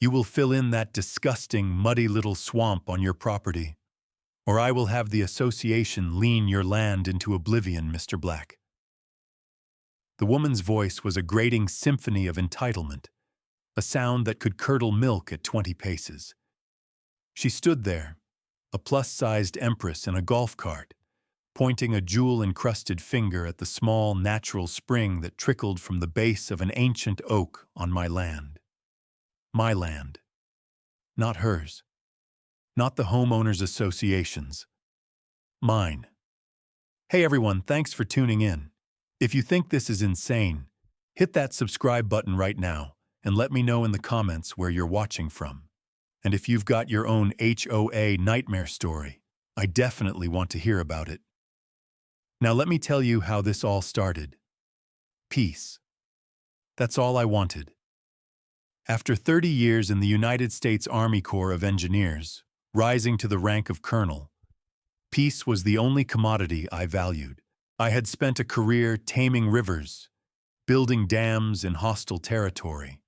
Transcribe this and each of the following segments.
You will fill in that disgusting, muddy little swamp on your property, or I will have the association lean your land into oblivion, Mr. Black." The woman's voice was a grating symphony of entitlement, a sound that could curdle milk at 20 paces. She stood there, a plus-sized empress in a golf cart, pointing a jewel-encrusted finger at the small, natural spring that trickled from the base of an ancient oak on my land. My land. Not hers. Not the homeowners association's. Mine. Hey everyone, thanks for tuning in. If you think this is insane, hit that subscribe button right now and let me know in the comments where you're watching from. And if you've got your own HOA nightmare story, I definitely want to hear about it. Now let me tell you how this all started. Peace. That's all I wanted. After 30 years in the United States Army Corps of Engineers, rising to the rank of colonel, peace was the only commodity I valued. I had spent a career taming rivers, building dams in hostile territory,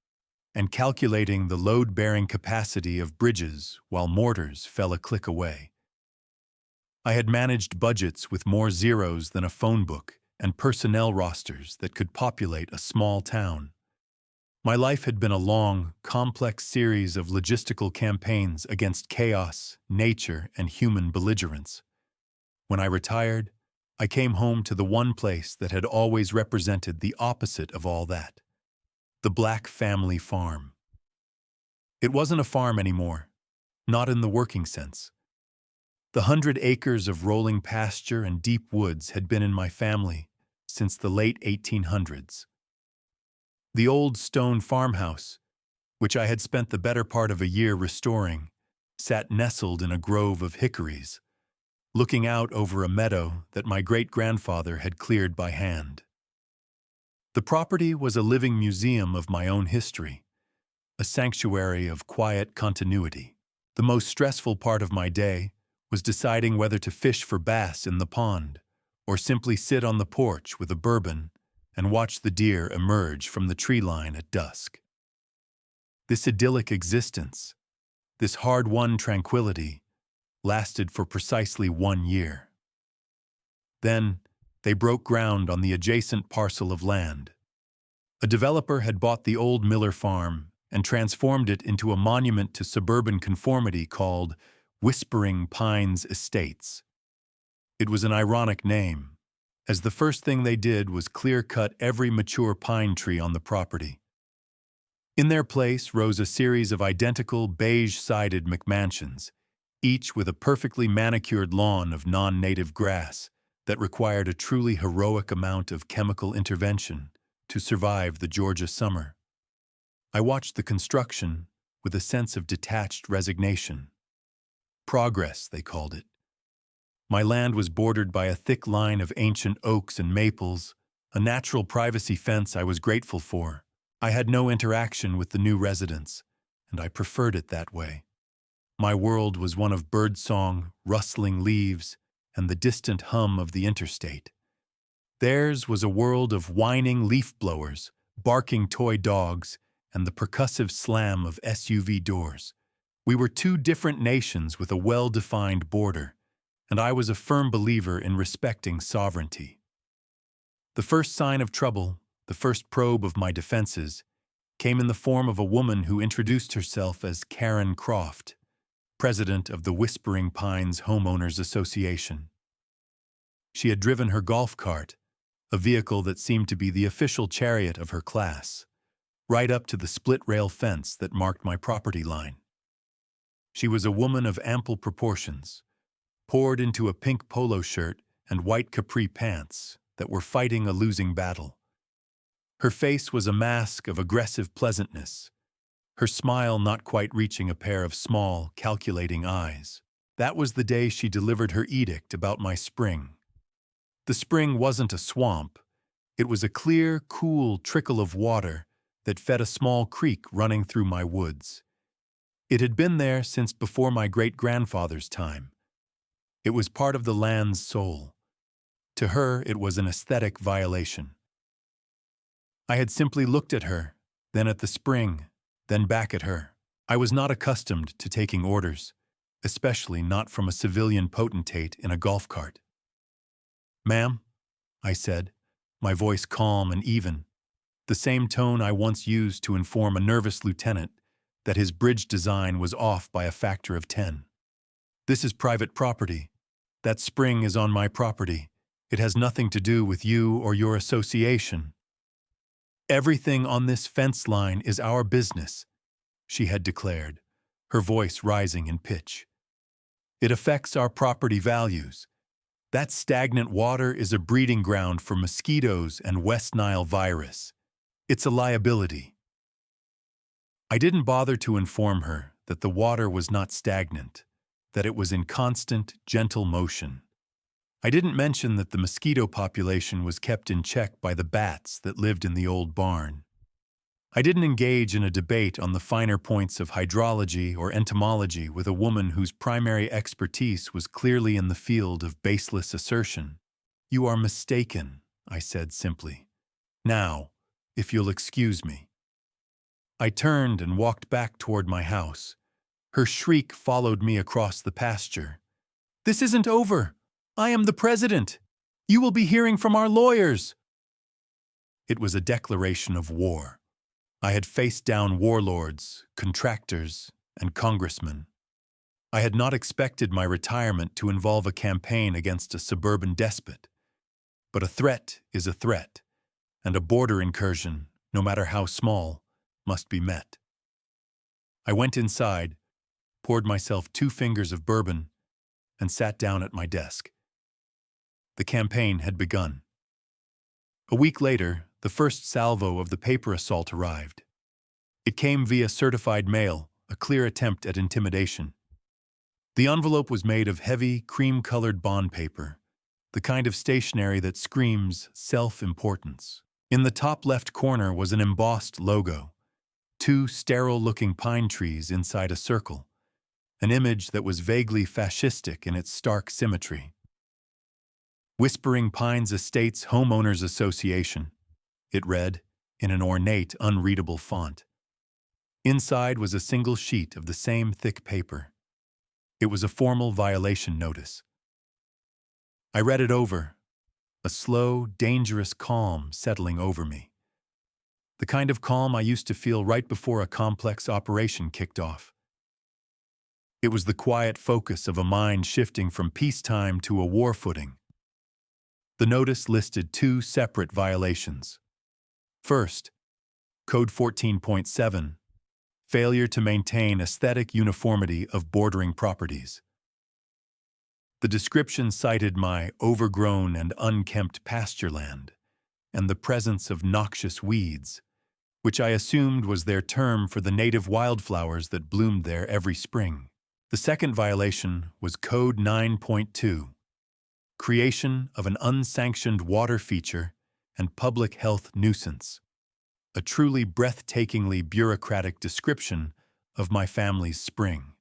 and calculating the load-bearing capacity of bridges while mortars fell a click away. I had managed budgets with more zeros than a phone book and personnel rosters that could populate a small town. My life had been a long, complex series of logistical campaigns against chaos, nature, and human belligerence. When I retired, I came home to the one place that had always represented the opposite of all that: the Black family farm. It wasn't a farm anymore, not in the working sense. The 100 acres of rolling pasture and deep woods had been in my family since the late 1800s. The old stone farmhouse, which I had spent the better part of a year restoring, sat nestled in a grove of hickories, looking out over a meadow that my great-grandfather had cleared by hand. The property was a living museum of my own history, a sanctuary of quiet continuity. The most stressful part of my day was deciding whether to fish for bass in the pond or simply sit on the porch with a bourbon and watch the deer emerge from the tree line at dusk. This idyllic existence, this hard-won tranquility, lasted for precisely 1 year. Then, they broke ground on the adjacent parcel of land. A developer had bought the old Miller farm and transformed it into a monument to suburban conformity called Whispering Pines Estates. It was an ironic name, as the first thing they did was clear-cut every mature pine tree on the property. In their place rose a series of identical beige-sided McMansions, each with a perfectly manicured lawn of non-native grass that required a truly heroic amount of chemical intervention to survive the Georgia summer. I watched the construction with a sense of detached resignation. Progress, they called it. My land was bordered by a thick line of ancient oaks and maples, a natural privacy fence I was grateful for. I had no interaction with the new residents, and I preferred it that way. My world was one of birdsong, rustling leaves, and the distant hum of the interstate. Theirs was a world of whining leaf blowers, barking toy dogs, and the percussive slam of SUV doors. We were two different nations with a well-defined border, and I was a firm believer in respecting sovereignty. The first sign of trouble, the first probe of my defenses, came in the form of a woman who introduced herself as Karen Croft, president of the Whispering Pines Homeowners Association. She had driven her golf cart, a vehicle that seemed to be the official chariot of her class, right up to the split-rail fence that marked my property line. She was a woman of ample proportions, poured into a pink polo shirt and white capri pants that were fighting a losing battle. Her face was a mask of aggressive pleasantness, her smile not quite reaching a pair of small, calculating eyes. That was the day she delivered her edict about my spring. The spring wasn't a swamp. It was a clear, cool trickle of water that fed a small creek running through my woods. It had been there since before my great-grandfather's time. It was part of the land's soul. To her, it was an aesthetic violation. I had simply looked at her, then at the spring, then back at her. I was not accustomed to taking orders, especially not from a civilian potentate in a golf cart. "Ma'am," I said, my voice calm and even, the same tone I once used to inform a nervous lieutenant that his bridge design was off by a factor of 10. "This is private property. That spring is on my property. It has nothing to do with you or your association." "Everything on this fence line is our business," she had declared, her voice rising in pitch. "It affects our property values. That stagnant water is a breeding ground for mosquitoes and West Nile virus. It's a liability." I didn't bother to inform her that the water was not stagnant, that it was in constant, gentle motion. I didn't mention that the mosquito population was kept in check by the bats that lived in the old barn. I didn't engage in a debate on the finer points of hydrology or entomology with a woman whose primary expertise was clearly in the field of baseless assertion. "You are mistaken," I said simply. "Now, if you'll excuse me." I turned and walked back toward my house. Her shriek followed me across the pasture. "This isn't over. I am the president. You will be hearing from our lawyers." It was a declaration of war. I had faced down warlords, contractors, and congressmen. I had not expected my retirement to involve a campaign against a suburban despot. But a threat is a threat, and a border incursion, no matter how small, must be met. I went inside, poured myself 2 fingers of bourbon, and sat down at my desk. The campaign had begun. A week later, the first salvo of the paper assault arrived. It came via certified mail, a clear attempt at intimidation. The envelope was made of heavy, cream-colored bond paper, the kind of stationery that screams self-importance. In the top left corner was an embossed logo, 2 sterile-looking pine trees inside a circle, an image that was vaguely fascistic in its stark symmetry. "Whispering Pines Estates Homeowners Association," it read, in an ornate, unreadable font. Inside was a single sheet of the same thick paper. It was a formal violation notice. I read it over, a slow, dangerous calm settling over me. The kind of calm I used to feel right before a complex operation kicked off. It was the quiet focus of a mind shifting from peacetime to a war footing. The notice listed 2 separate violations. First, Code 14.7, failure to maintain aesthetic uniformity of bordering properties. The description cited my overgrown and unkempt pasture land and the presence of noxious weeds, which I assumed was their term for the native wildflowers that bloomed there every spring. The second violation was Code 9.2, creation of an unsanctioned water feature and public health nuisance, a truly breathtakingly bureaucratic description of my family's spring.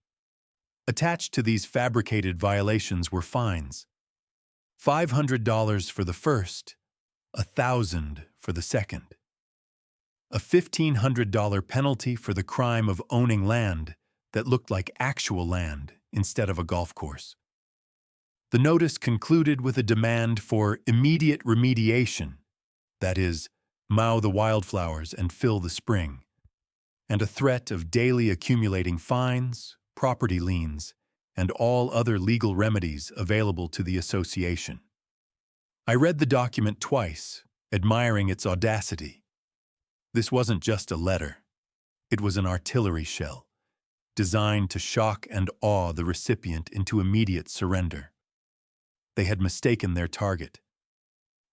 Attached to these fabricated violations were fines: $500 for the first, $1,000 for the second. A $1,500 penalty for the crime of owning land that looked like actual land instead of a golf course. The notice concluded with a demand for immediate remediation, that is, mow the wildflowers and fill the spring, and a threat of daily accumulating fines, property liens, and all other legal remedies available to the association. I read the document twice, admiring its audacity. This wasn't just a letter. It was an artillery shell, designed to shock and awe the recipient into immediate surrender. They had mistaken their target.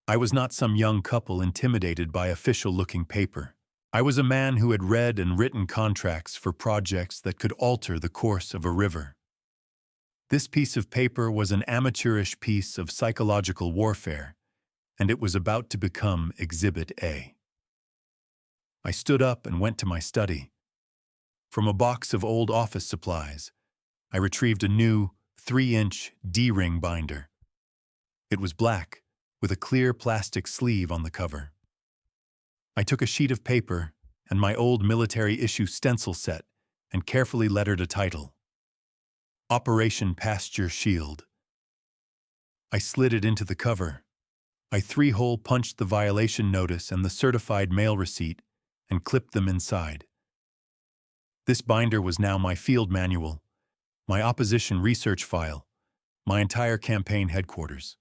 I was not some young couple intimidated by official-looking paper. I was a man who had read and written contracts for projects that could alter the course of a river. This piece of paper was an amateurish piece of psychological warfare, and it was about to become Exhibit A. I stood up and went to my study. From a box of old office supplies, I retrieved a new 3-inch D-ring binder. It was black, with a clear plastic sleeve on the cover. I took a sheet of paper and my old military-issue stencil set and carefully lettered a title: Operation Pasture Shield. I slid it into the cover. I three-hole punched the violation notice and the certified mail receipt and clipped them inside. This binder was now my field manual, my opposition research file, my entire campaign headquarters.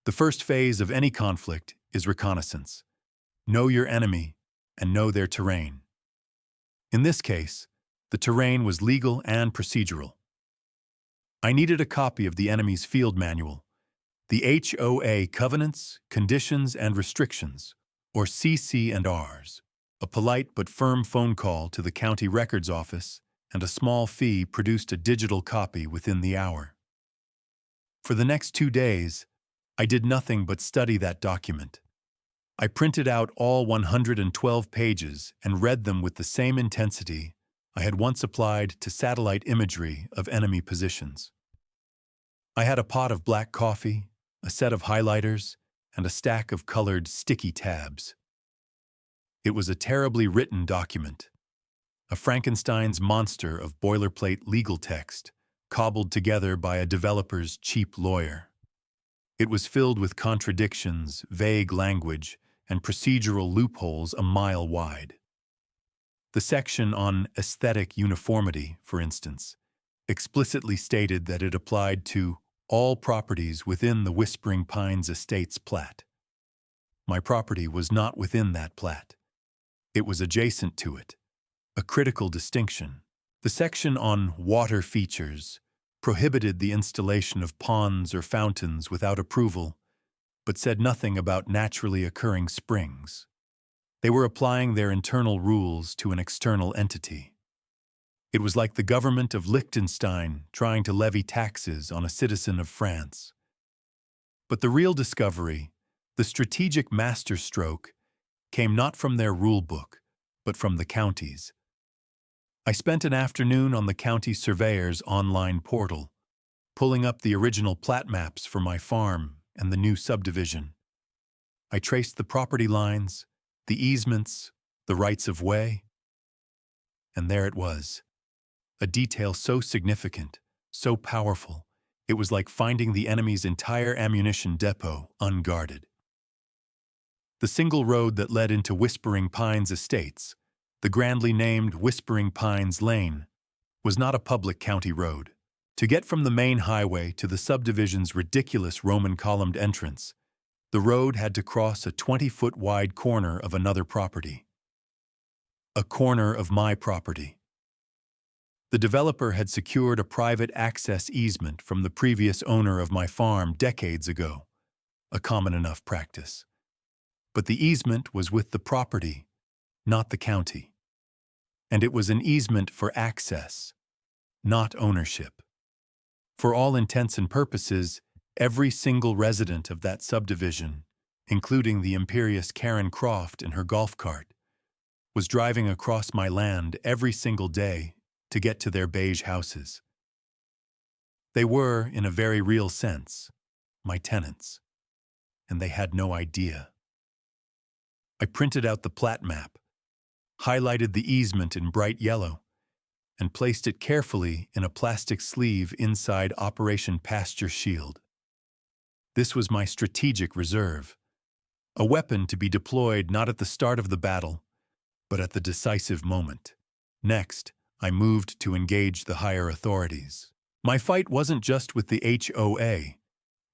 The first phase of any conflict is reconnaissance. Know your enemy and know their terrain. In this case, the terrain was legal and procedural. I needed a copy of the enemy's field manual, the HOA Covenants, Conditions, and Restrictions, or CC&Rs, a polite but firm phone call to the county records office, and a small fee produced a digital copy within the hour. For the next 2 days, I did nothing but study that document. I printed out all 112 pages and read them with the same intensity I had once applied to satellite imagery of enemy positions. I had a pot of black coffee, a set of highlighters, and a stack of colored sticky tabs. It was a terribly written document, a Frankenstein's monster of boilerplate legal text, cobbled together by a developer's cheap lawyer. It was filled with contradictions, vague language, and procedural loopholes a mile wide. The section on aesthetic uniformity, for instance, explicitly stated that it applied to all properties within the Whispering Pines Estates plat. My property was not within that plat. It was adjacent to it, a critical distinction. The section on water features prohibited the installation of ponds or fountains without approval, but said nothing about naturally occurring springs. They were applying their internal rules to an external entity. It was like the government of Liechtenstein trying to levy taxes on a citizen of France. But the real discovery, the strategic masterstroke, came not from their rule book, but from the counties. I spent an afternoon on the county surveyor's online portal, pulling up the original plat maps for my farm and the new subdivision. I traced the property lines, the easements, the rights of way, and there it was. A detail so significant, so powerful, it was like finding the enemy's entire ammunition depot unguarded. The single road that led into Whispering Pines Estates, the grandly named Whispering Pines Lane, was not a public county road. To get from the main highway to the subdivision's ridiculous Roman columned entrance, the road had to cross a 20-foot wide corner of another property. A corner of my property. The developer had secured a private access easement from the previous owner of my farm decades ago, a common enough practice. But the easement was with the property, not the county. And it was an easement for access, not ownership. For all intents and purposes, every single resident of that subdivision, including the imperious Karen Croft in her golf cart, was driving across my land every single day to get to their beige houses. They were, in a very real sense, my tenants, and they had no idea. I printed out the plat map, highlighted the easement in bright yellow, and placed it carefully in a plastic sleeve inside Operation Pasture Shield. This was my strategic reserve, a weapon to be deployed not at the start of the battle, but at the decisive moment. Next, I moved to engage the higher authorities. My fight wasn't just with the HOA,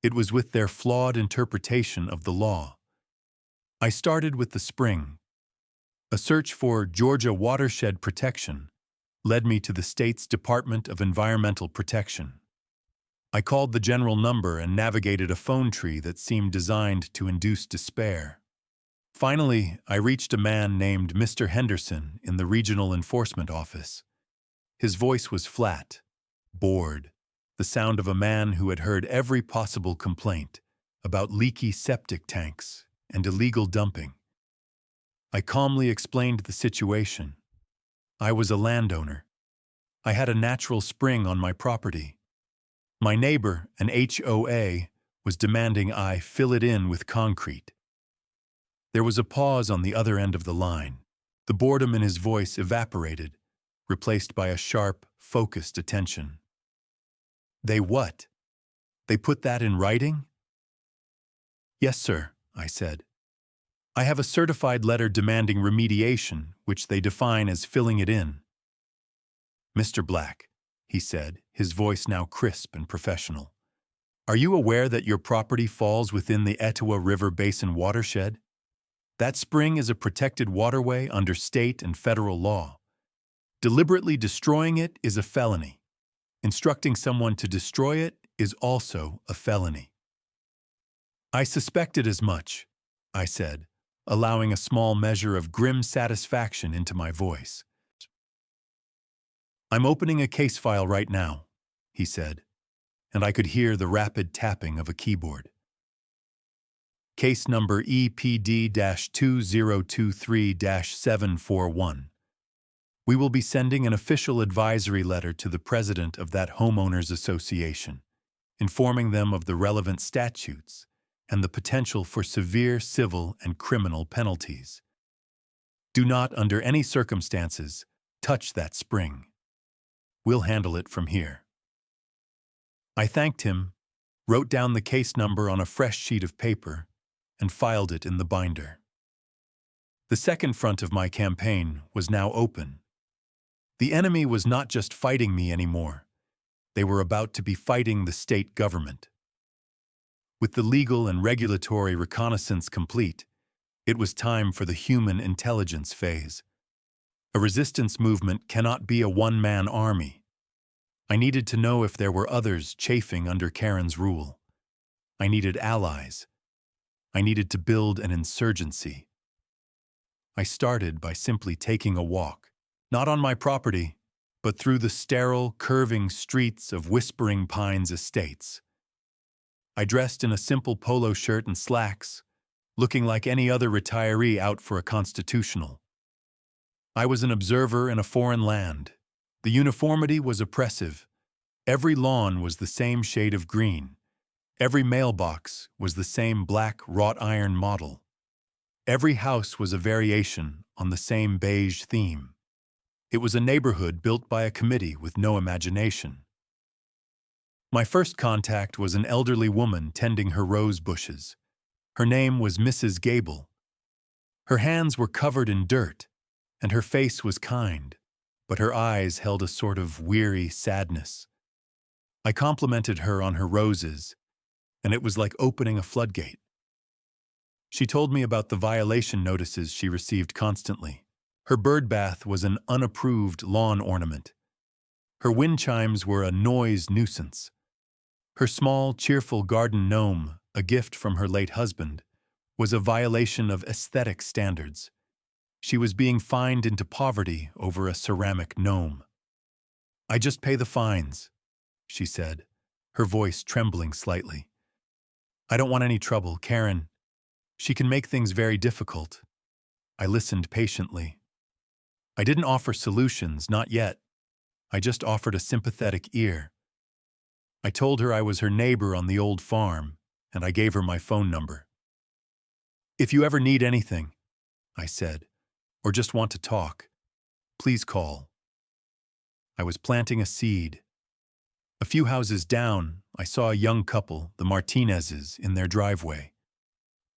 it was with their flawed interpretation of the law. I started with the spring. A search for Georgia watershed protection led me to the state's Department of Environmental Protection. I called the general number and navigated a phone tree that seemed designed to induce despair. Finally, I reached a man named Mr. Henderson in the Regional Enforcement Office. His voice was flat, bored, the sound of a man who had heard every possible complaint about leaky septic tanks and illegal dumping. I calmly explained the situation. I was a landowner. I had a natural spring on my property. My neighbor, an HOA, was demanding I fill it in with concrete. There was a pause on the other end of the line. The boredom in his voice evaporated, replaced by a sharp, focused attention. They what? They put that in writing? Yes, sir, I said. I have a certified letter demanding remediation, which they define as filling it in. Mr. Black, he said, his voice now crisp and professional. Are you aware that your property falls within the Etowah River Basin watershed? That spring is a protected waterway under state and federal law. Deliberately destroying it is a felony. Instructing someone to destroy it is also a felony. I suspected as much, I said, allowing a small measure of grim satisfaction into my voice. I'm opening a case file right now, he said, and I could hear the rapid tapping of a keyboard. Case number EPD-2023-741. We will be sending an official advisory letter to the president of that homeowners association, informing them of the relevant statutes and the potential for severe civil and criminal penalties. Do not, under any circumstances, touch that spring. We'll handle it from here. I thanked him, wrote down the case number on a fresh sheet of paper, and filed it in the binder. The second front of my campaign was now open. The enemy was not just fighting me anymore. They were about to be fighting the state government. With the legal and regulatory reconnaissance complete, it was time for the human intelligence phase. A resistance movement cannot be a one-man army. I needed to know if there were others chafing under Karen's rule. I needed allies. I needed to build an insurgency. I started by simply taking a walk, not on my property, but through the sterile, curving streets of Whispering Pines Estates. I dressed in a simple polo shirt and slacks, looking like any other retiree out for a constitutional. I was an observer in a foreign land. The uniformity was oppressive. Every lawn was the same shade of green. Every mailbox was the same black wrought iron model. Every house was a variation on the same beige theme. It was a neighborhood built by a committee with no imagination. My first contact was an elderly woman tending her rose bushes. Her name was Mrs. Gable. Her hands were covered in dirt, and her face was kind, but her eyes held a sort of weary sadness. I complimented her on her roses, and it was like opening a floodgate. She told me about the violation notices she received constantly. Her bird bath was an unapproved lawn ornament. Her wind chimes were a noise nuisance. Her small, cheerful garden gnome, a gift from her late husband, was a violation of aesthetic standards. She was being fined into poverty over a ceramic gnome. I just pay the fines, she said, her voice trembling slightly. I don't want any trouble, Karen. She can make things very difficult. I listened patiently. I didn't offer solutions, not yet. I just offered a sympathetic ear. I told her I was her neighbor on the old farm, and I gave her my phone number. If you ever need anything, I said, or just want to talk, please call. I was planting a seed. A few houses down, I saw a young couple, the Martinezes, in their driveway.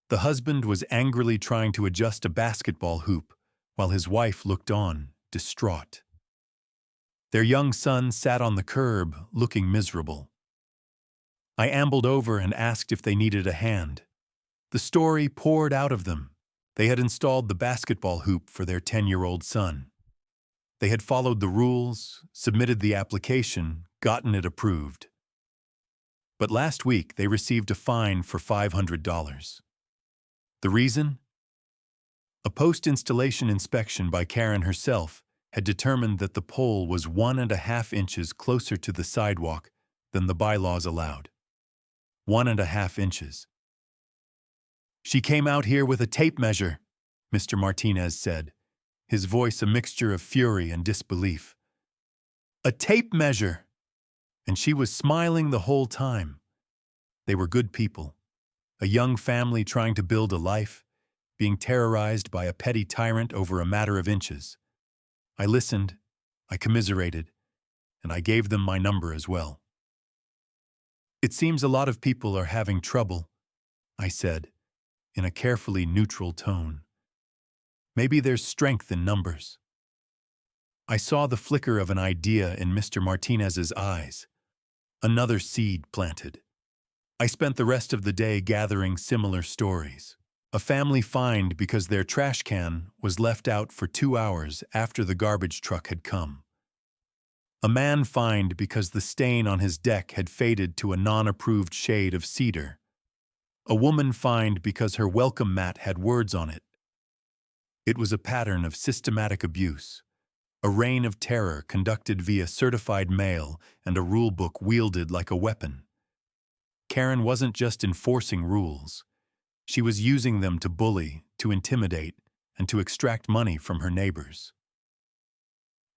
The husband was angrily trying to adjust a basketball hoop, while his wife looked on, distraught. Their young son sat on the curb, looking miserable. I ambled over and asked if they needed a hand. The story poured out of them. They had installed the basketball hoop for their 10-year-old son. They had followed the rules, submitted the application, gotten it approved. But last week they received a fine for $500. The reason? A post-installation inspection by Karen herself had determined that the pole was 1.5 inches closer to the sidewalk than the bylaws allowed. 1.5 inches. She came out here with a tape measure, Mr. Martinez said, his voice a mixture of fury and disbelief. A tape measure! And she was smiling the whole time. They were good people. A young family trying to build a life, being terrorized by a petty tyrant over a matter of inches. I listened, I commiserated, and I gave them my number as well. "It seems a lot of people are having trouble," I said, in a carefully neutral tone. "Maybe there's strength in numbers." I saw the flicker of an idea in Mr. Martinez's eyes. Another seed planted. I spent the rest of the day gathering similar stories. A family fined because their trash can was left out for 2 hours after the garbage truck had come. A man fined because the stain on his deck had faded to a non-approved shade of cedar. A woman fined because her welcome mat had words on it. It was a pattern of systematic abuse, a reign of terror conducted via certified mail and a rule book wielded like a weapon. Karen wasn't just enforcing rules. She was using them to bully, to intimidate, and to extract money from her neighbors.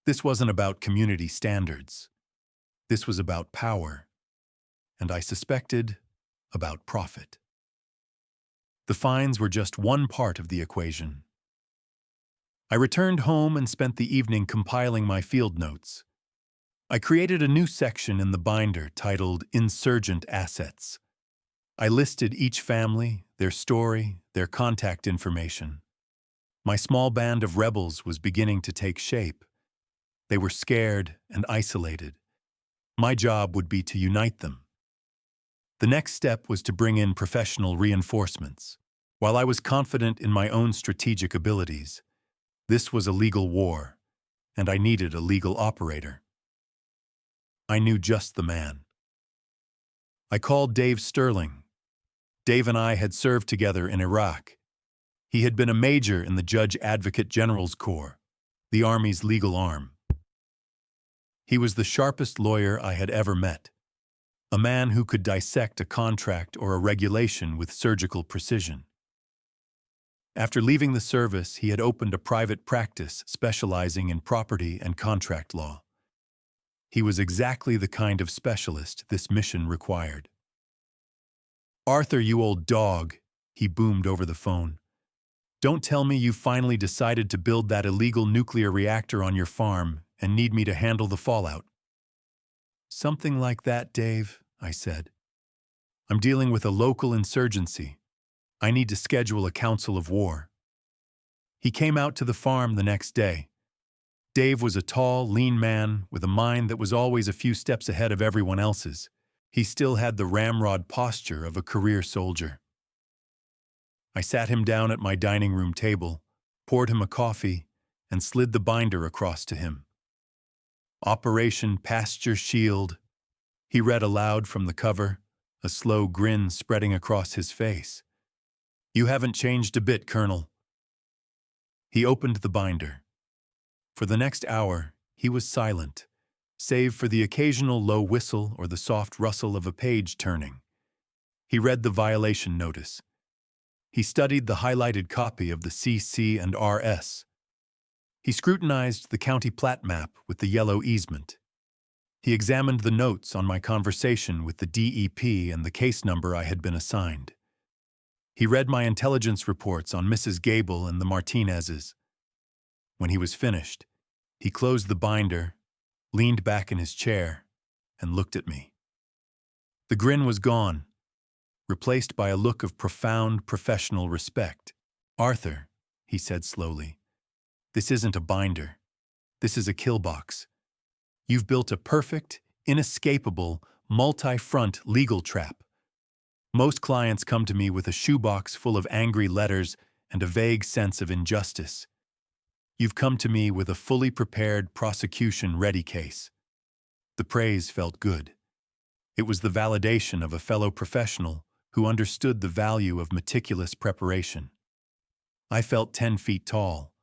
This wasn't about community standards. This was about power, and I suspected, about profit. The fines were just one part of the equation. I returned home and spent the evening compiling my field notes. I created a new section in the binder titled Insurgent Assets. I listed each family, their story, their contact information. My small band of rebels was beginning to take shape. They were scared and isolated. My job would be to unite them. The next step was to bring in professional reinforcements. While I was confident in my own strategic abilities, this was a legal war, and I needed a legal operator. I knew just the man. I called Dave Sterling. Dave and I had served together in Iraq. He had been a major in the Judge Advocate General's Corps, the Army's legal arm. He was the sharpest lawyer I had ever met, a man who could dissect a contract or a regulation with surgical precision. After leaving the service, he had opened a private practice specializing in property and contract law. He was exactly the kind of specialist this mission required. "Arthur, you old dog," he boomed over the phone. "Don't tell me you finally decided to build that illegal nuclear reactor on your farm and need me to handle the fallout." "Something like that, Dave," I said. "I'm dealing with a local insurgency. I need to schedule a council of war." He came out to the farm the next day. Dave was a tall, lean man with a mind that was always a few steps ahead of everyone else's. He still had the ramrod posture of a career soldier. I sat him down at my dining room table, poured him a coffee, and slid the binder across to him. "Operation Pasture Shield," he read aloud from the cover, a slow grin spreading across his face. "You haven't changed a bit, Colonel." He opened the binder. For the next hour, he was silent, save for the occasional low whistle or the soft rustle of a page turning. He read the violation notice. He studied the highlighted copy of the CC and RS. He scrutinized the county plat map with the yellow easement. He examined the notes on my conversation with the DEP and the case number I had been assigned. He read my intelligence reports on Mrs. Gable and the Martinezes. When he was finished, he closed the binder, leaned back in his chair, and looked at me. The grin was gone, replaced by a look of profound professional respect. "Arthur," he said slowly, "this isn't a binder. This is a kill box. You've built a perfect, inescapable, multi-front legal trap. Most clients come to me with a shoebox full of angry letters and a vague sense of injustice. You've come to me with a fully prepared prosecution-ready case." The praise felt good. It was the validation of a fellow professional who understood the value of meticulous preparation. I felt 10 feet tall.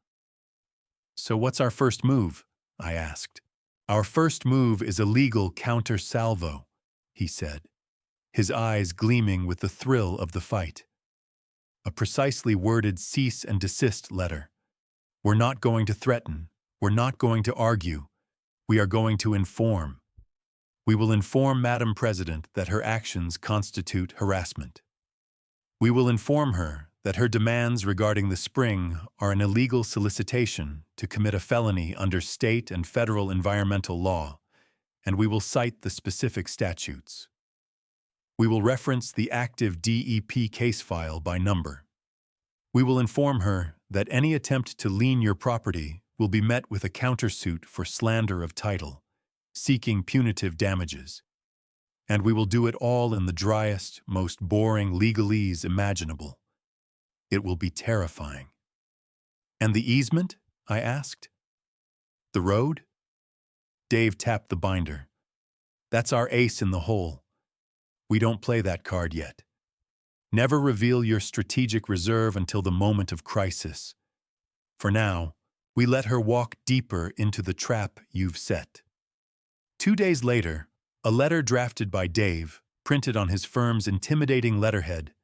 "So what's our first move?" I asked. "Our first move is a legal counter-salvo," he said, his eyes gleaming with the thrill of the fight. "A precisely worded cease and desist letter. We're not going to threaten. We're not going to argue. We are going to inform. We will inform Madam President that her actions constitute harassment. We will inform her that her demands regarding the spring are an illegal solicitation to commit a felony under state and federal environmental law, and we will cite the specific statutes. We will reference the active DEP case file by number. We will inform her that any attempt to lien your property will be met with a countersuit for slander of title, seeking punitive damages. And we will do it all in the driest, most boring legalese imaginable. It will be terrifying. And the easement? I asked. The road? Dave tapped the binder. That's our ace in the hole. We don't play that card yet. Never reveal your strategic reserve until the moment of crisis. For now, we let her walk deeper into the trap you've set. 2 days later, a letter drafted by Dave, printed on his firm's intimidating letterhead,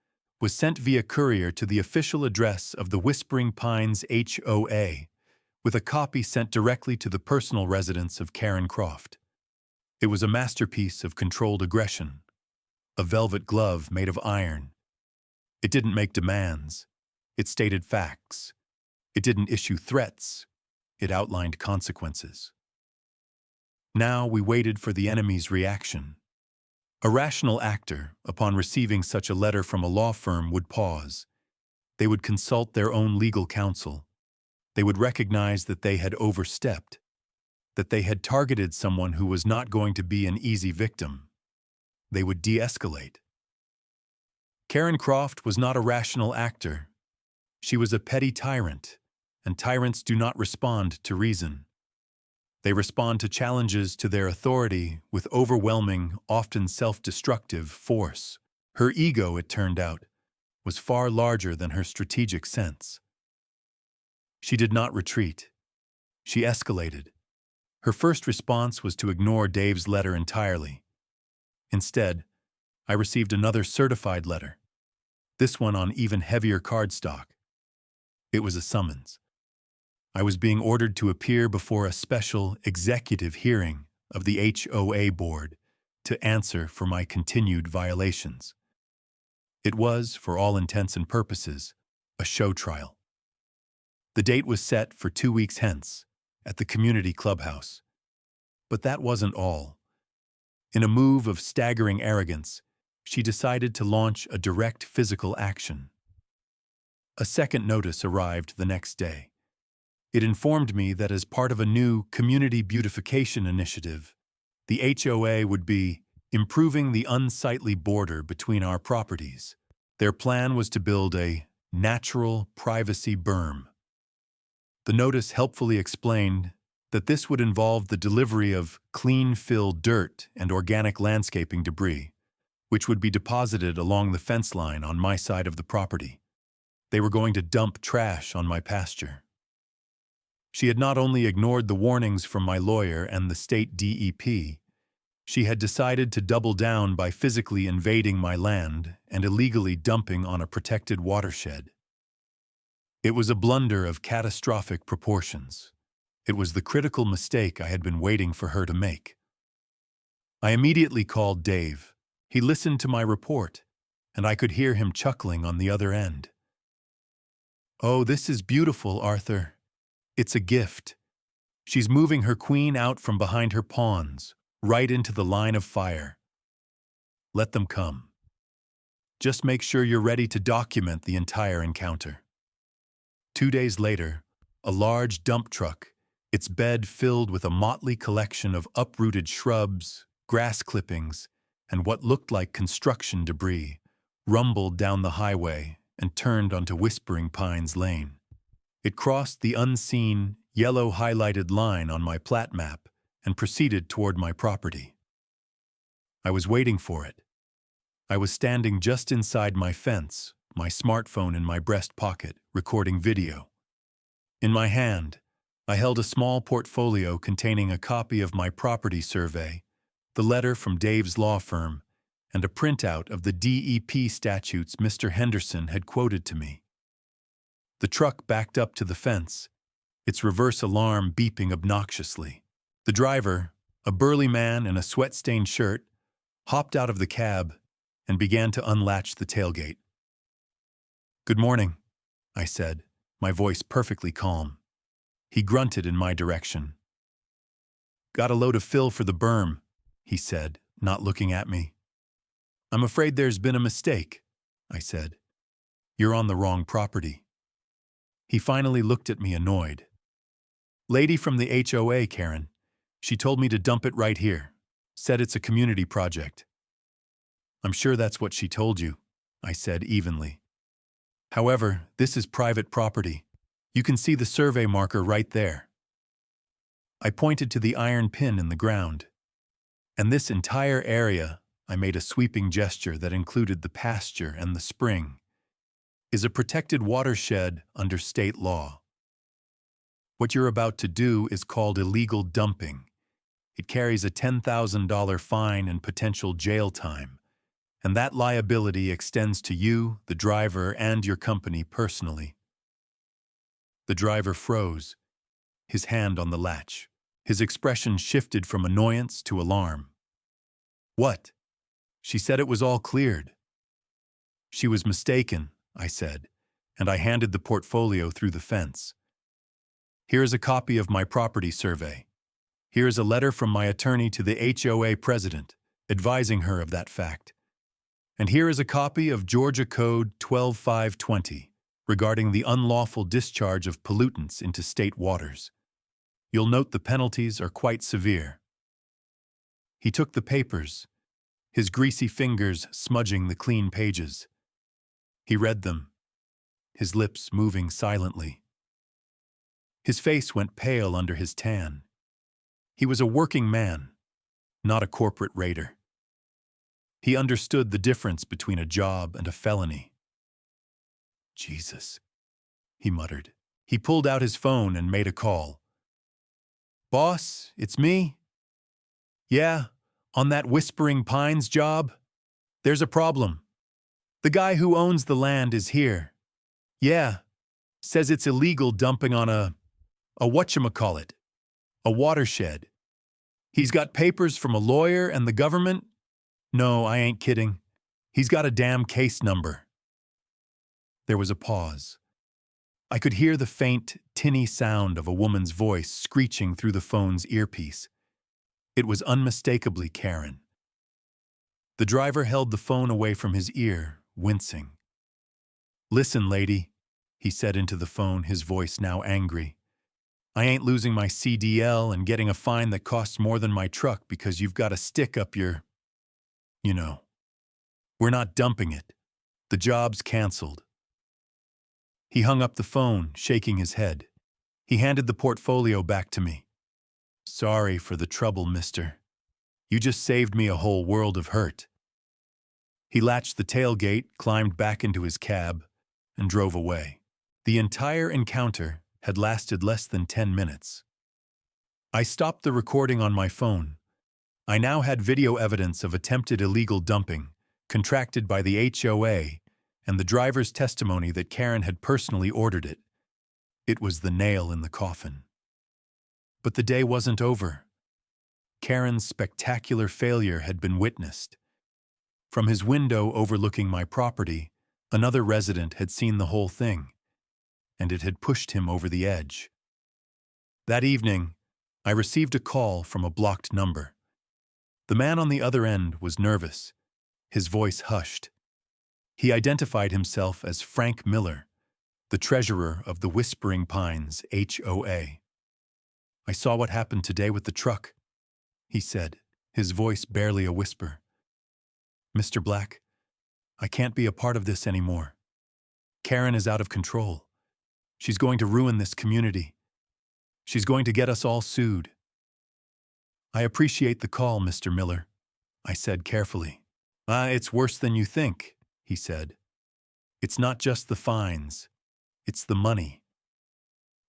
was sent via courier to the official address of the Whispering Pines HOA, with a copy sent directly to the personal residence of Karen Croft. It was a masterpiece of controlled aggression, a velvet glove made of iron. It didn't make demands. It stated facts. It didn't issue threats. It outlined consequences. Now we waited for the enemy's reaction. A rational actor, upon receiving such a letter from a law firm, would pause. They would consult their own legal counsel. They would recognize that they had overstepped, that they had targeted someone who was not going to be an easy victim. They would de-escalate. Karen Croft was not a rational actor. She was a petty tyrant, and tyrants do not respond to reason. They respond to challenges to their authority with overwhelming, often self-destructive force. Her ego, it turned out, was far larger than her strategic sense. She did not retreat. She escalated. Her first response was to ignore Dave's letter entirely. Instead, I received another certified letter, this one on even heavier cardstock. It was a summons. I was being ordered to appear before a special executive hearing of the HOA board to answer for my continued violations. It was, for all intents and purposes, a show trial. The date was set for 2 weeks hence, at the community clubhouse. But that wasn't all. In a move of staggering arrogance, she decided to launch a direct physical action. A second notice arrived the next day. It informed me that as part of a new community beautification initiative, the HOA would be improving the unsightly border between our properties. Their plan was to build a natural privacy berm. The notice helpfully explained that this would involve the delivery of clean-fill dirt and organic landscaping debris, which would be deposited along the fence line on my side of the property. They were going to dump trash on my pasture. She had not only ignored the warnings from my lawyer and the state DEP, she had decided to double down by physically invading my land and illegally dumping on a protected watershed. It was a blunder of catastrophic proportions. It was the critical mistake I had been waiting for her to make. I immediately called Dave. He listened to my report, and I could hear him chuckling on the other end. "Oh, this is beautiful, Arthur. It's a gift. She's moving her queen out from behind her pawns, right into the line of fire. Let them come. Just make sure you're ready to document the entire encounter." 2 days later, a large dump truck, its bed filled with a motley collection of uprooted shrubs, grass clippings, and what looked like construction debris, rumbled down the highway and turned onto Whispering Pines Lane. It crossed the unseen, yellow-highlighted line on my plat map and proceeded toward my property. I was waiting for it. I was standing just inside my fence, my smartphone in my breast pocket, recording video. In my hand, I held a small portfolio containing a copy of my property survey, the letter from Dave's law firm, and a printout of the DEP statutes Mr. Henderson had quoted to me. The truck backed up to the fence, its reverse alarm beeping obnoxiously. The driver, a burly man in a sweat-stained shirt, hopped out of the cab and began to unlatch the tailgate. Good morning, I said, my voice perfectly calm. He grunted in my direction. Got a load of fill for the berm, he said, not looking at me. I'm afraid there's been a mistake, I said. You're on the wrong property. He finally looked at me annoyed. Lady from the HOA, Karen. She told me to dump it right here. Said it's a community project. I'm sure that's what she told you, I said evenly. However, this is private property. You can see the survey marker right there. I pointed to the iron pin in the ground. And this entire area, I made a sweeping gesture that included the pasture and the spring, is a protected watershed under state law. What you're about to do is called illegal dumping. It carries a $10,000 fine and potential jail time, and that liability extends to you, the driver, and your company personally. The driver froze, his hand on the latch. His expression shifted from annoyance to alarm. What? She said it was all cleared. She was mistaken, I said, and I handed the portfolio through the fence. Here is a copy of my property survey. Here is a letter from my attorney to the HOA president, advising her of that fact. And here is a copy of Georgia Code 12520, regarding the unlawful discharge of pollutants into state waters. You'll note the penalties are quite severe. He took the papers, his greasy fingers smudging the clean pages. He read them, his lips moving silently. His face went pale under his tan. He was a working man, not a corporate raider. He understood the difference between a job and a felony. Jesus, he muttered. He pulled out his phone and made a call. Boss, it's me. Yeah, on that Whispering Pines job? There's a problem. The guy who owns the land is here. Yeah, says it's illegal dumping on a whatchamacallit, a watershed. He's got papers from a lawyer and the government. No, I ain't kidding. He's got a damn case number. There was a pause. I could hear the faint, tinny sound of a woman's voice screeching through the phone's earpiece. It was unmistakably Karen. The driver held the phone away from his ear, wincing. Listen, lady, he said into the phone, his voice now angry. I ain't losing my CDL and getting a fine that costs more than my truck because you've got a stick up your... You know. We're not dumping it. The job's canceled. He hung up the phone, shaking his head. He handed the portfolio back to me. Sorry for the trouble, mister. You just saved me a whole world of hurt. He latched the tailgate, climbed back into his cab, and drove away. The entire encounter had lasted less than 10 minutes. I stopped the recording on my phone. I now had video evidence of attempted illegal dumping, contracted by the HOA, and the driver's testimony that Karen had personally ordered it. It was the nail in the coffin. But the day wasn't over. Karen's spectacular failure had been witnessed. From his window overlooking my property, another resident had seen the whole thing, and it had pushed him over the edge. That evening, I received a call from a blocked number. The man on the other end was nervous, his voice hushed. He identified himself as Frank Miller, the treasurer of the Whispering Pines HOA. I saw what happened today with the truck, he said, his voice barely a whisper. Mr. Black, I can't be a part of this anymore. Karen is out of control. She's going to ruin this community. She's going to get us all sued. I appreciate the call, Mr. Miller, I said carefully. It's worse than you think, he said. It's not just the fines. It's the money.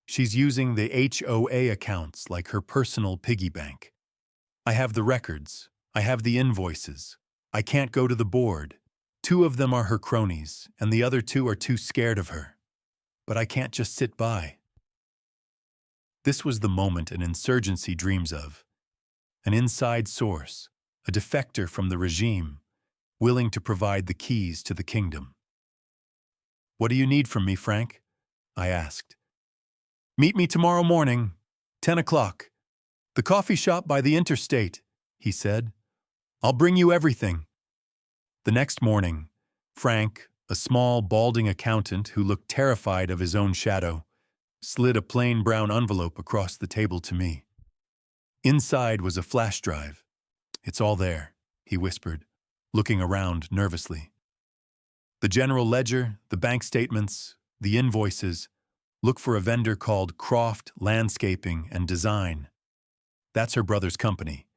She's using the HOA accounts like her personal piggy bank. I have the records. I have the invoices. I can't go to the board. 2 of them are her cronies, and the other 2 are too scared of her. But I can't just sit by. This was the moment an insurgency dreams of. An inside source, a defector from the regime, willing to provide the keys to the kingdom. What do you need from me, Frank? I asked. Meet me tomorrow morning, 10 o'clock. The coffee shop by the interstate, he said. I'll bring you everything. The next morning, Frank, a small, balding accountant who looked terrified of his own shadow, slid a plain brown envelope across the table to me. Inside was a flash drive. It's all there, he whispered, looking around nervously. The general ledger, the bank statements, the invoices. Look for a vendor called Croft Landscaping and Design. That's her brother's company.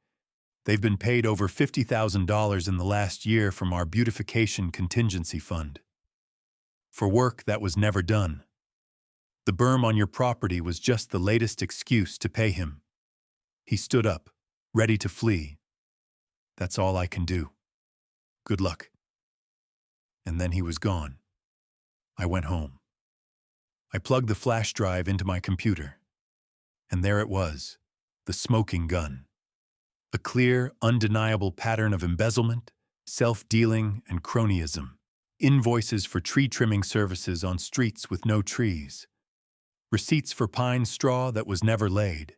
They've been paid over $50,000 in the last year from our beautification contingency fund. For work that was never done. The berm on your property was just the latest excuse to pay him. He stood up, ready to flee. That's all I can do. Good luck. And then he was gone. I went home. I plugged the flash drive into my computer. And there it was, the smoking gun. A clear, undeniable pattern of embezzlement, self-dealing, and cronyism. Invoices for tree trimming services on streets with no trees. Receipts for pine straw that was never laid.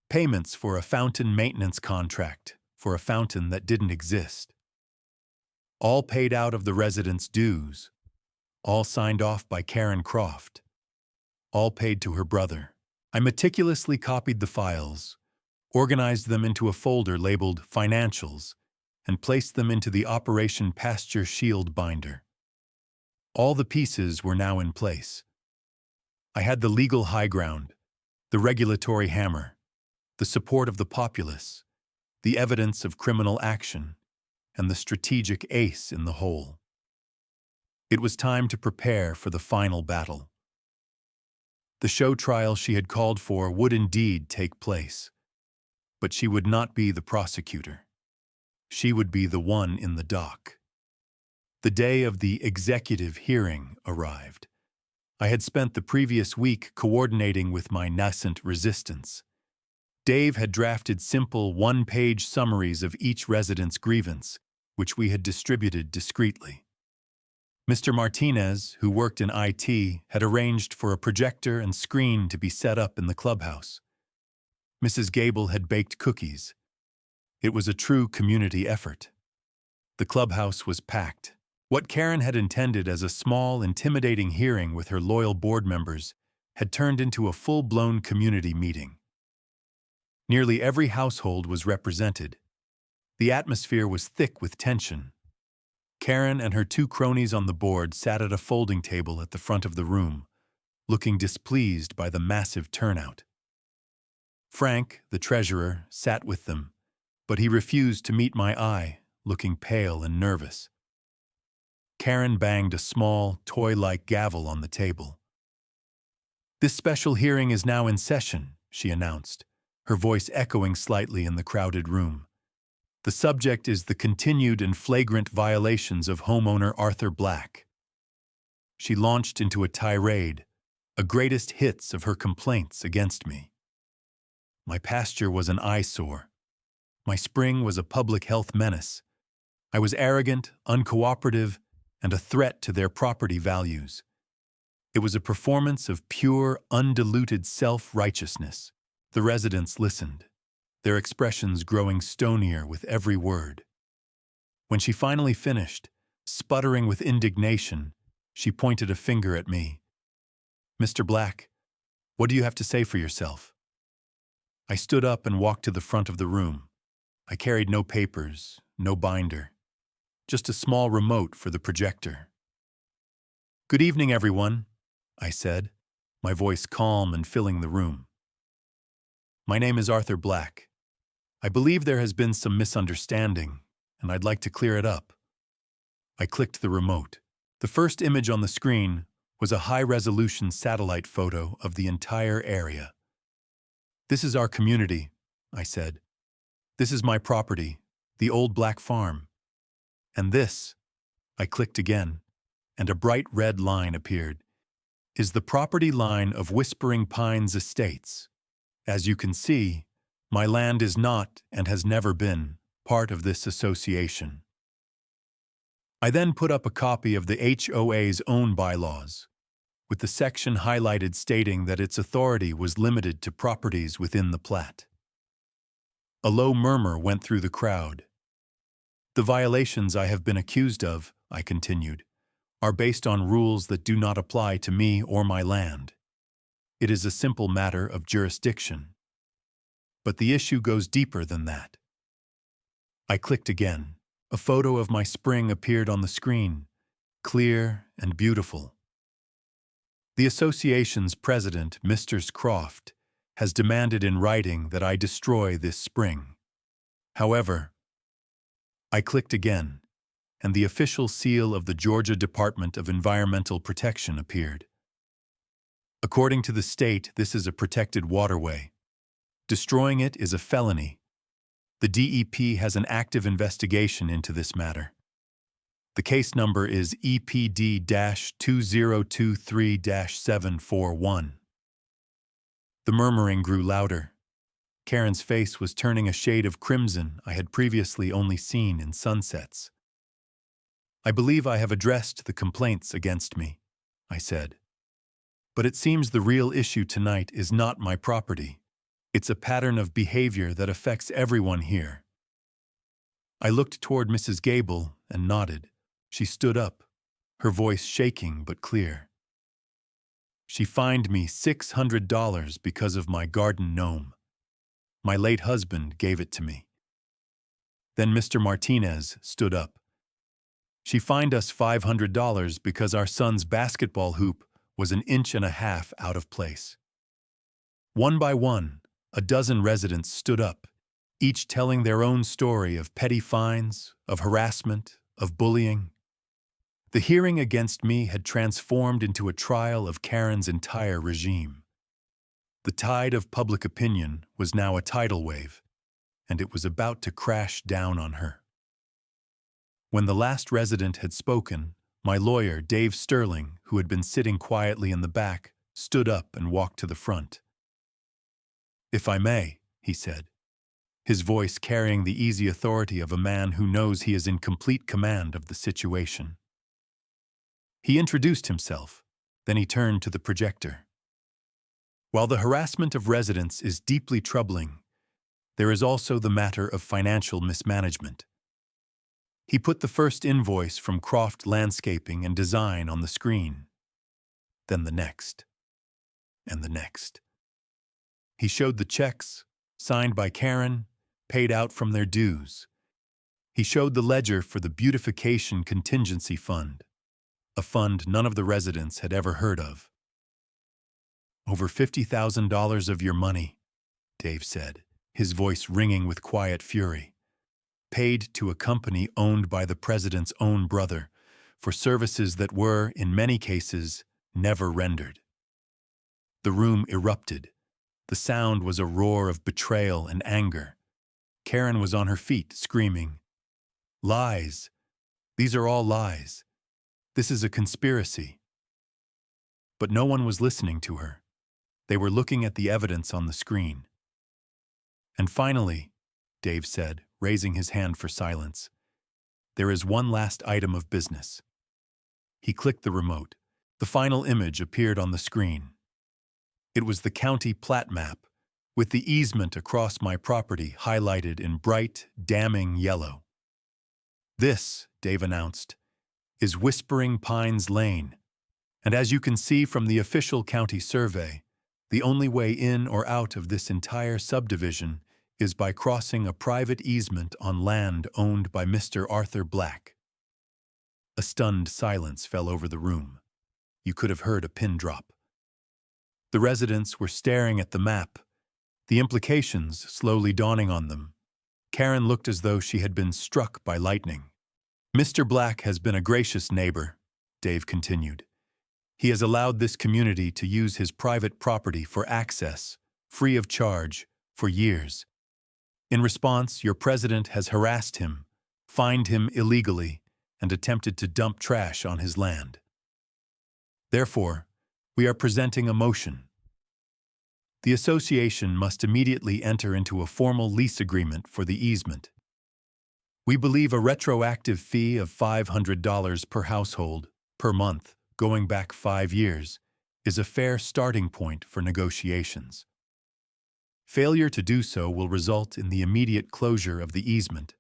Payments for a fountain maintenance contract for a fountain that didn't exist. All paid out of the residents' dues. All signed off by Karen Croft. All paid to her brother. I meticulously copied the files, organized them into a folder labeled Financials, and placed them into the Operation Pasture Shield binder. All the pieces were now in place. I had the legal high ground, the regulatory hammer, the support of the populace, the evidence of criminal action, and the strategic ace in the hole. It was time to prepare for the final battle. The show trial she had called for would indeed take place, but she would not be the prosecutor. She would be the one in the dock. The day of the executive hearing arrived. I had spent the previous week coordinating with my nascent resistance. Dave had drafted simple one-page summaries of each resident's grievance, which we had distributed discreetly. Mr. Martinez, who worked in IT, had arranged for a projector and screen to be set up in the clubhouse. Mrs. Gable had baked cookies. It was a true community effort. The clubhouse was packed. What Karen had intended as a small, intimidating hearing with her loyal board members had turned into a full-blown community meeting. Nearly every household was represented. The atmosphere was thick with tension. Karen and her two cronies on the board sat at a folding table at the front of the room, looking displeased by the massive turnout. Frank, the treasurer, sat with them, but he refused to meet my eye, looking pale and nervous. Karen banged a small, toy-like gavel on the table. "This special hearing is now in session," she announced, her voice echoing slightly in the crowded room. "The subject is the continued and flagrant violations of homeowner Arthur Black." She launched into a tirade, a greatest hits of her complaints against me. My pasture was an eyesore. My spring was a public health menace. I was arrogant, uncooperative, and a threat to their property values. It was a performance of pure, undiluted self-righteousness. The residents listened, their expressions growing stonier with every word. When she finally finished, sputtering with indignation, she pointed a finger at me. "Mr. Black, what do you have to say for yourself?" I stood up and walked to the front of the room. I carried no papers, no binder, just a small remote for the projector. "Good evening, everyone," I said, my voice calm and filling the room. "My name is Arthur Black. I believe there has been some misunderstanding, and I'd like to clear it up." I clicked the remote. The first image on the screen was a high-resolution satellite photo of the entire area. "This is our community," I said. "This is my property, the old black farm. And this," I clicked again, and a bright red line appeared, "is the property line of Whispering Pines Estates. As you can see, my land is not, and has never been, part of this association." I then put up a copy of the HOA's own bylaws, with the section highlighted stating that its authority was limited to properties within the plat. A low murmur went through the crowd. The violations I have been accused of, I continued, are based on rules that do not apply to me or my land. It is a simple matter of jurisdiction. But the issue goes deeper than that. I clicked again. A photo of my spring appeared on the screen, clear and beautiful. The association's president, Mr. Croft, has demanded in writing that I destroy this spring. However, I clicked again, and the official seal of the Georgia Department of Environmental Protection appeared. According to the state, this is a protected waterway. Destroying it is a felony. The DEP has an active investigation into this matter. The case number is EPD-2023-741. The murmuring grew louder. Karen's face was turning a shade of crimson I had previously only seen in sunsets. I believe I have addressed the complaints against me, I said. But it seems the real issue tonight is not my property. It's a pattern of behavior that affects everyone here. I looked toward Mrs. Gable and nodded. She stood up, her voice shaking but clear. She fined me $600 because of my garden gnome. My late husband gave it to me. Then Mr. Martinez stood up. She fined us $500 because our son's basketball hoop was 1.5 inches out of place. One by one, a dozen residents stood up, each telling their own story of petty fines, of harassment, of bullying. The hearing against me had transformed into a trial of Karen's entire regime. The tide of public opinion was now a tidal wave, and it was about to crash down on her. When the last resident had spoken, my lawyer, Dave Sterling, who had been sitting quietly in the back, stood up and walked to the front. "If I may," he said, his voice carrying the easy authority of a man who knows he is in complete command of the situation. He introduced himself, then he turned to the projector. While the harassment of residents is deeply troubling, there is also the matter of financial mismanagement. He put the first invoice from Croft Landscaping and Design on the screen, then the next, and the next. He showed the checks, signed by Karen, paid out from their dues. He showed the ledger for the Beautification Contingency Fund, a fund none of the residents had ever heard of. "Over $50,000 of your money," Dave said, his voice ringing with quiet fury, "paid to a company owned by the president's own brother for services that were, in many cases, never rendered." The room erupted. The sound was a roar of betrayal and anger. Karen was on her feet, screaming, "Lies! These are all lies. This is a conspiracy." But no one was listening to her. They were looking at the evidence on the screen. "And finally," Dave said, raising his hand for silence, "there is one last item of business." He clicked the remote. The final image appeared on the screen. It was the county plat map, with the easement across my property highlighted in bright, damning yellow. "This," Dave announced, "is Whispering Pines Lane, and as you can see from the official county survey, the only way in or out of this entire subdivision is by crossing a private easement on land owned by Mr. Arthur Black." A stunned silence fell over the room. You could have heard a pin drop. The residents were staring at the map, the implications slowly dawning on them. Karen looked as though she had been struck by lightning. "Mr. Black has been a gracious neighbor," Dave continued. "He has allowed this community to use his private property for access, free of charge, for years. In response, your president has harassed him, fined him illegally, and attempted to dump trash on his land. Therefore, we are presenting a motion. The association must immediately enter into a formal lease agreement for the easement. We believe a retroactive fee of $500 per household, per month, going back 5 years, is a fair starting point for negotiations. Failure to do so will result in the immediate closure of the easement,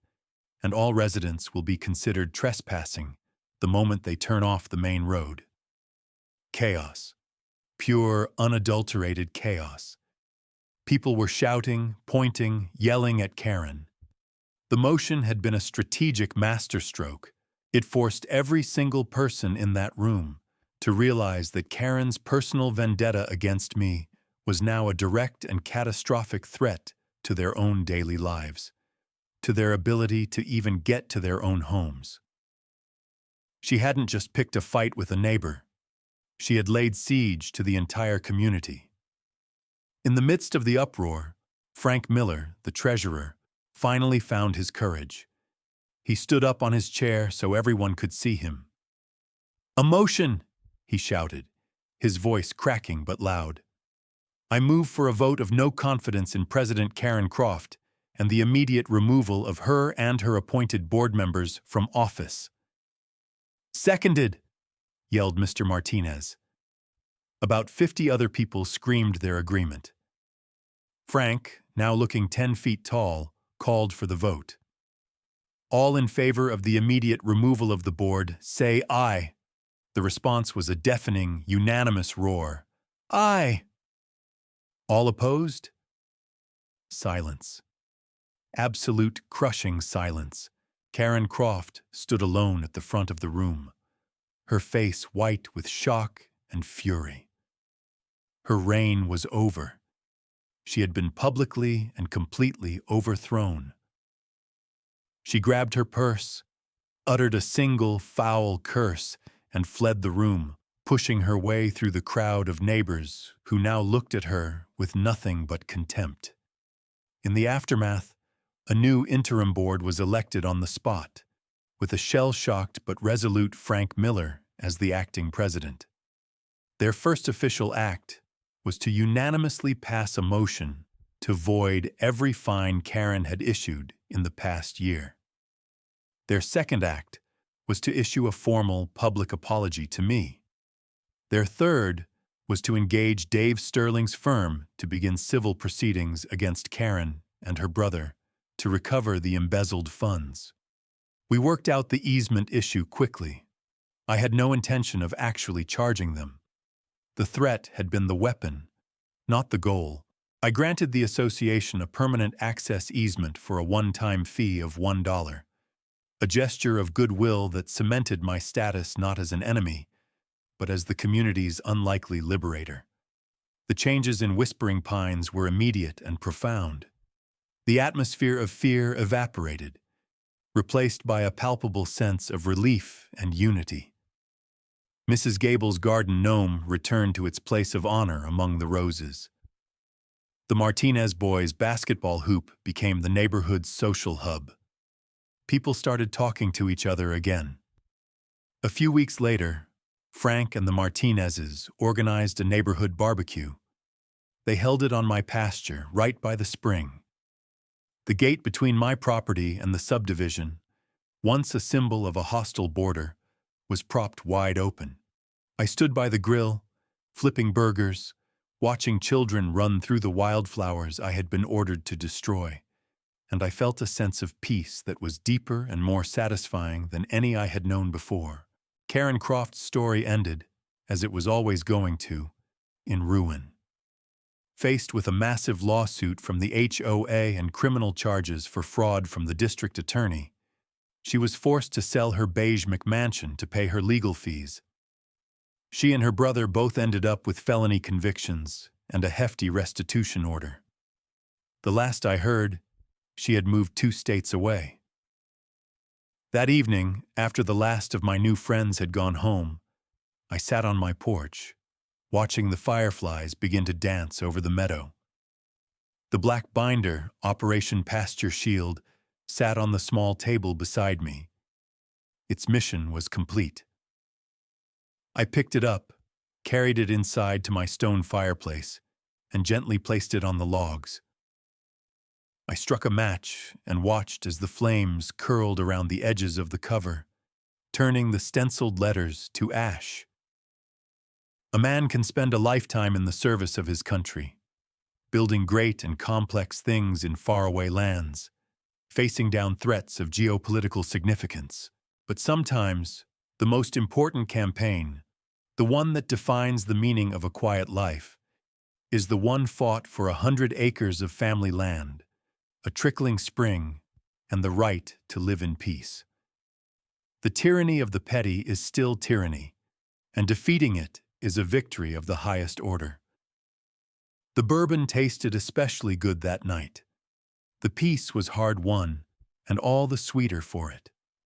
and all residents will be considered trespassing the moment they turn off the main road. Chaos. Pure, unadulterated chaos. People were shouting, pointing, yelling at Karen. The motion had been a strategic masterstroke. It forced every single person in that room to realize that Karen's personal vendetta against me was now a direct and catastrophic threat to their own daily lives, to their ability to even get to their own homes. She hadn't just picked a fight with a neighbor. She had laid siege to the entire community. In the midst of the uproar, Frank Miller, the treasurer, finally found his courage. He stood up on his chair so everyone could see him. "A motion!" he shouted, his voice cracking but loud. "I move for a vote of no confidence in President Karen Croft and the immediate removal of her and her appointed board members from office." "Seconded!" yelled Mr. Martinez. About 50 other people screamed their agreement. Frank, now looking 10 feet tall, called for the vote. "All in favor of the immediate removal of the board, say aye." The response was a deafening, unanimous roar. "Aye!" All opposed? Silence. Absolute, crushing silence. Karen Croft stood alone at the front of the room, her face white with shock and fury. Her reign was over. She had been publicly and completely overthrown. She grabbed her purse, uttered a single foul curse, and fled the room, pushing her way through the crowd of neighbors who now looked at her with nothing but contempt. In the aftermath, a new interim board was elected on the spot, with a shell-shocked but resolute Frank Miller as the acting president. Their first official act was to unanimously pass a motion to void every fine Karen had issued in the past year. Their second act was to issue a formal public apology to me. Their third was to engage Dave Sterling's firm to begin civil proceedings against Karen and her brother to recover the embezzled funds. We worked out the easement issue quickly. I had no intention of actually charging them. The threat had been the weapon, not the goal. I granted the association a permanent access easement for a one-time fee of $1, a gesture of goodwill that cemented my status not as an enemy, but as the community's unlikely liberator. The changes in Whispering Pines were immediate and profound. The atmosphere of fear evaporated, replaced by a palpable sense of relief and unity. Mrs. Gable's garden gnome returned to its place of honor among the roses. The Martinez boys' basketball hoop became the neighborhood's social hub. People started talking to each other again. A few weeks later, Frank and the Martinezes organized a neighborhood barbecue. They held it on my pasture, right by the spring. The gate between my property and the subdivision, once a symbol of a hostile border, was propped wide open. I stood by the grill, flipping burgers, watching children run through the wildflowers I had been ordered to destroy, and I felt a sense of peace that was deeper and more satisfying than any I had known before. Karen Croft's story ended, as it was always going to, in ruin. Faced with a massive lawsuit from the HOA and criminal charges for fraud from the district attorney, she was forced to sell her beige McMansion to pay her legal fees. She and her brother both ended up with felony convictions and a hefty restitution order. The last I heard, she had moved 2 states away. That evening, after the last of my new friends had gone home, I sat on my porch, watching the fireflies begin to dance over the meadow. The black binder, Operation Pasture Shield, sat on the small table beside me. Its mission was complete. I picked it up, carried it inside to my stone fireplace, and gently placed it on the logs. I struck a match and watched as the flames curled around the edges of the cover, turning the stenciled letters to ash. A man can spend a lifetime in the service of his country, building great and complex things in faraway lands, facing down threats of geopolitical significance. But sometimes, the most important campaign, the one that defines the meaning of a quiet life, is the one fought for 100 acres of family land, a trickling spring, and the right to live in peace. The tyranny of the petty is still tyranny, and defeating it is a victory of the highest order. The bourbon tasted especially good that night. The peace was hard won, and all the sweeter for it.